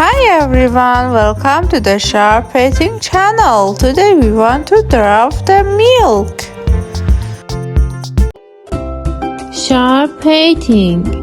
Hi everyone, welcome to the Sharp Eating channel. Today we want to draft the milk. Sharp Eating.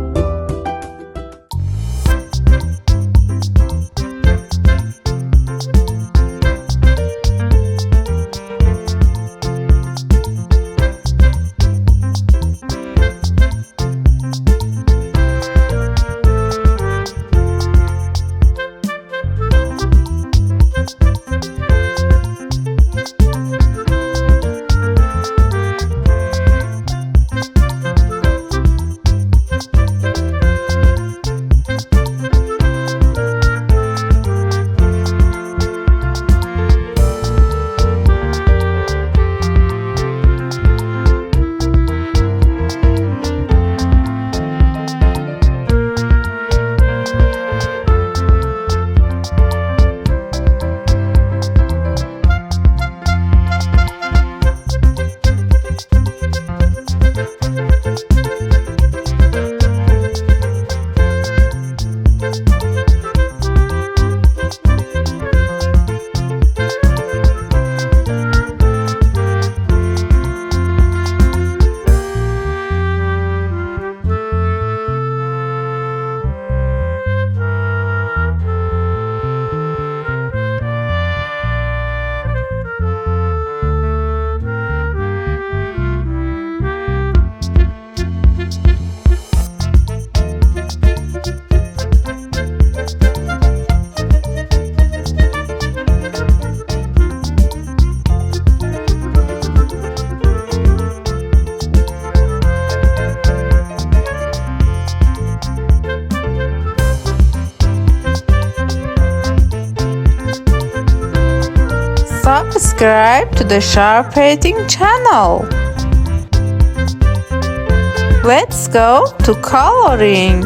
Subscribe to the Sharp Eating channel. Let's go to coloring.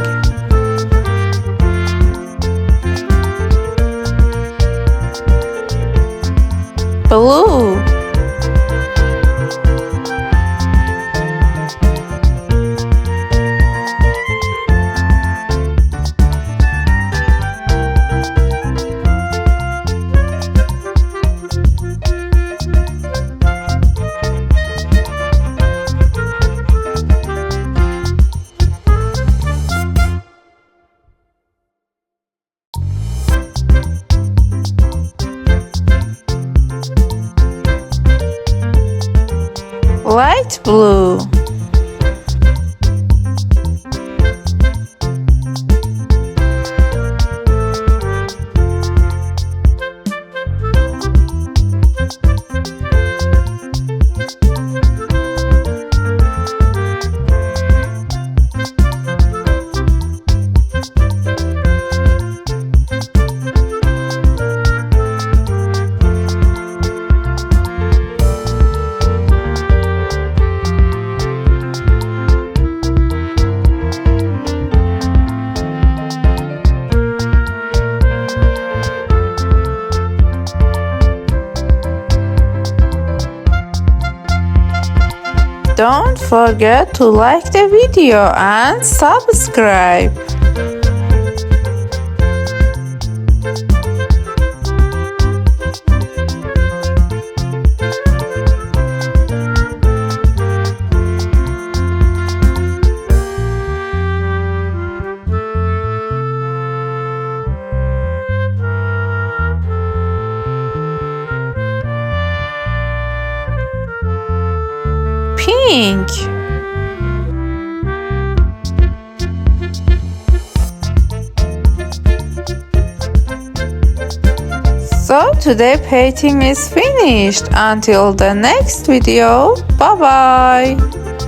Blue, light blue, Don't forget to like the video and subscribe. Pink, so today painting is finished. Until the next video, bye bye.